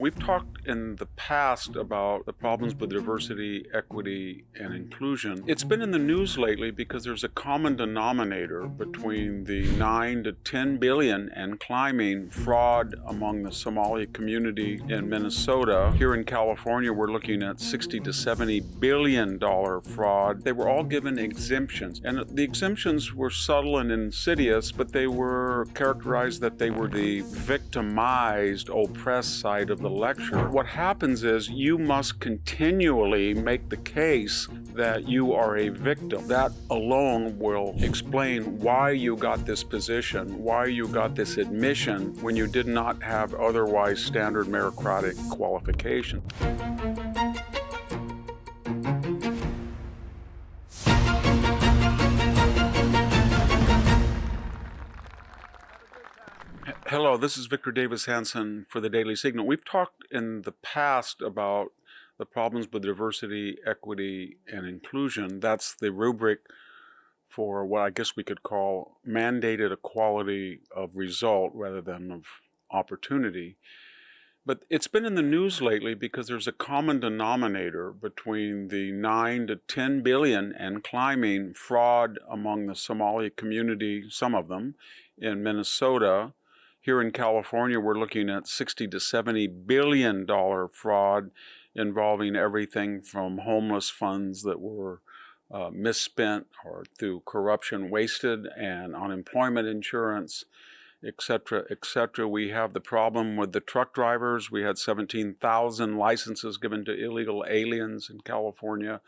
We've talked in the past about the problems with diversity, equity, and inclusion. It's been in the news lately because there's a common denominator between the 9 to 10 billion and climbing fraud among the Somali community in Minnesota. Here in California, we're looking at 60 to 70 billion dollar fraud. They were all given exemptions, and the exemptions were subtle and insidious, but they were characterized that they were the victimized, oppressed side of the lecture. What happens is you must continually make the case that you are a victim. That alone will explain why you got this position, why you got this admission when you did not have otherwise standard meritocratic qualifications. Hello, this is Victor Davis Hanson for the Daily Signal. We've talked in the past about the problems with diversity, equity, and inclusion. That's the rubric for what I guess we could call mandated equality of result rather than of opportunity. But it's been in the news lately because there's a common denominator between the 9 to 10 billion and climbing fraud among the Somali community, some of them, in Minnesota. Here in California, we're looking at 60 to 70 billion dollar fraud involving everything from homeless funds that were misspent or through corruption wasted and unemployment insurance, etc., etc. We have the problem with the truck drivers. We had 17,000 licenses given to illegal aliens in California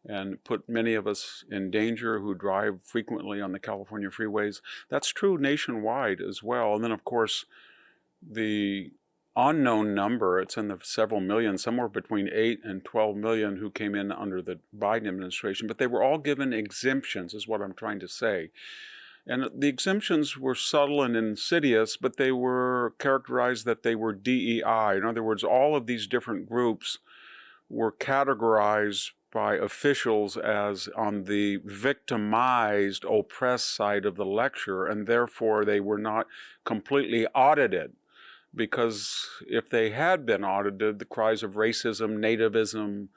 and put many of us in danger who drive frequently on the California freeways. That's true nationwide as well. And then, of course, the unknown number, it's in the several million, somewhere between 8 and 12 million who came in under the Biden administration, but they were all given exemptions, is what I'm trying to say. And the exemptions were subtle and insidious, but they were characterized that they were DEI. In other words, all of these different groups were categorized by officials as on the victimized, oppressed side of the lecture, and therefore they were not completely audited. Because if they had been audited, the cries of racism, nativism,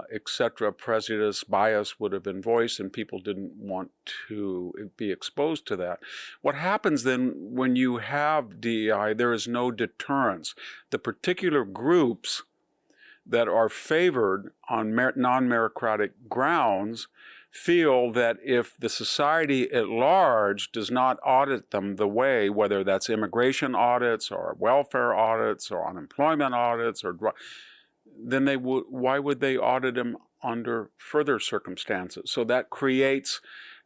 etc., prejudice, bias would have been voiced, and people didn't want to be exposed to that. What happens then when you have DEI, there is no deterrence. The particular groups that are favored on non-meritocratic grounds feel that if the society at large does not audit them the way, whether that's immigration audits or welfare audits or unemployment audits, or then why would they audit them under further circumstances? So that creates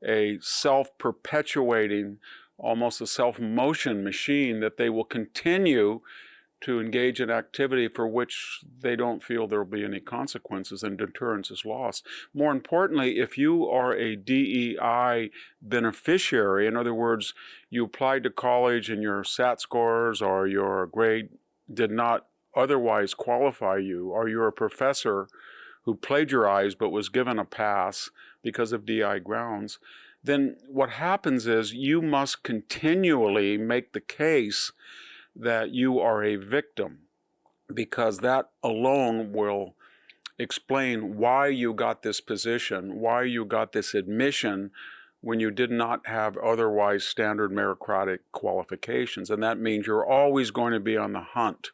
a self-perpetuating, almost a self-motion machine that they will continue to engage in activity for which they don't feel there will be any consequences, and deterrence is lost. More importantly, if you are a DEI beneficiary, in other words, you applied to college and your SAT scores or your grade did not otherwise qualify you, or you're a professor who plagiarized but was given a pass because of DEI grounds, then what happens is you must continually make the case that you are a victim, because that alone will explain why you got this position, why you got this admission when you did not have otherwise standard meritocratic qualifications. And that means you're always going to be on the hunt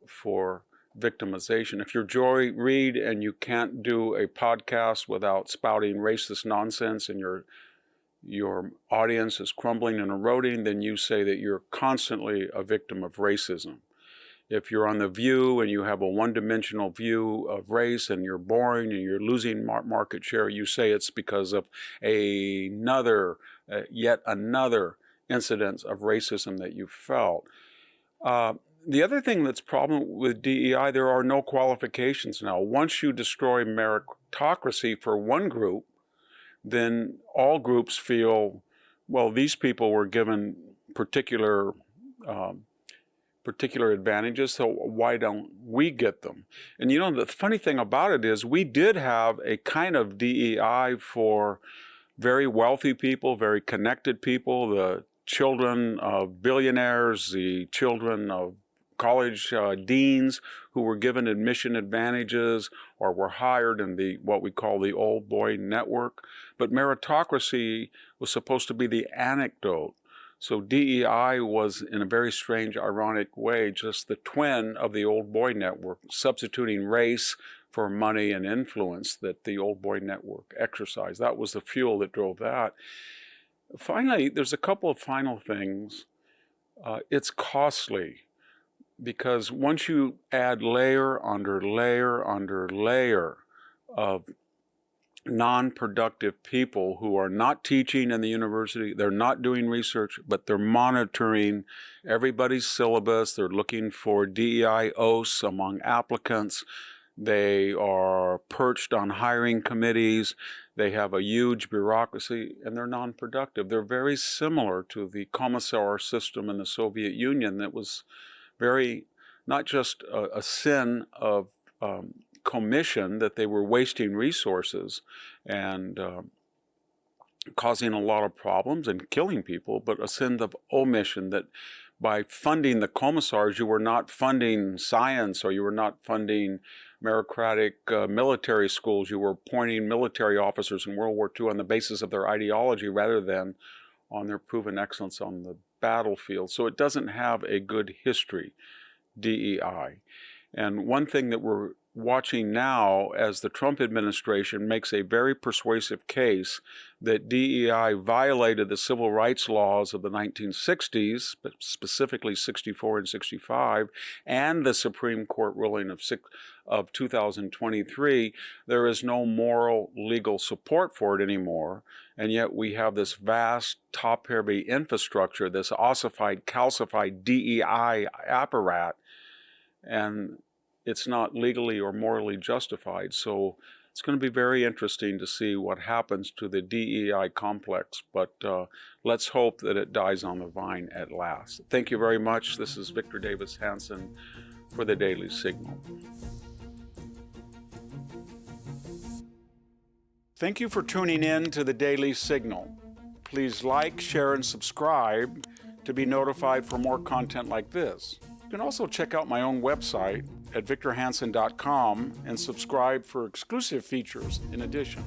for victimization. If you're Joy Reid and you can't do a podcast without spouting racist nonsense and your audience is crumbling and eroding, then you say that you're constantly a victim of racism. If you're on The View and you have a one-dimensional view of race and you're boring and you're losing market share, you say it's because of yet another incident of racism that you felt. The other thing that's problem with DEI, there are no qualifications now. Once you destroy meritocracy for one group, then all groups feel, well, these people were given particular advantages, so why don't we get them? And you know, the funny thing about it is we did have a kind of DEI for very wealthy people, very connected people, the children of billionaires, the children of college deans who were given admission advantages or were hired in what we call the old boy network. But meritocracy was supposed to be the anecdote. So DEI was, in a very strange, ironic way, just the twin of the old boy network, substituting race for money and influence that the old boy network exercised. That was the fuel that drove that. Finally, there's a couple of final things. It's costly, because once you add layer under layer under layer of non-productive people who are not teaching in the university, they're not doing research, but they're monitoring everybody's syllabus, they're looking for DEI oaths among applicants, they are perched on hiring committees, they have a huge bureaucracy, and they're non-productive. They're very similar to the commissar system in the Soviet Union that was very, not just a sin of commission, that they were wasting resources and causing a lot of problems and killing people, but a sin of omission, that by funding the commissars, you were not funding science, or you were not funding meritocratic military schools. You were appointing military officers in World War II on the basis of their ideology rather than on their proven excellence on the battlefield. So it doesn't have a good history, DEI. And one thing that we're watching now, as the Trump administration makes a very persuasive case that DEI violated the civil rights laws of the 1960s, specifically 64 and 65, and the Supreme Court ruling of 2023, there is no moral legal support for it anymore. And yet we have this vast, top-heavy infrastructure, this ossified, calcified DEI apparat, and it's not legally or morally justified. So it's going to be very interesting to see what happens to the DEI complex, but let's hope that it dies on the vine at last. Thank you very much. This is Victor Davis Hanson for the Daily Signal. Thank you for tuning in to the Daily Signal. Please like, share, and subscribe to be notified for more content like this. You can also check out my own website at victorhanson.com and subscribe for exclusive features in addition.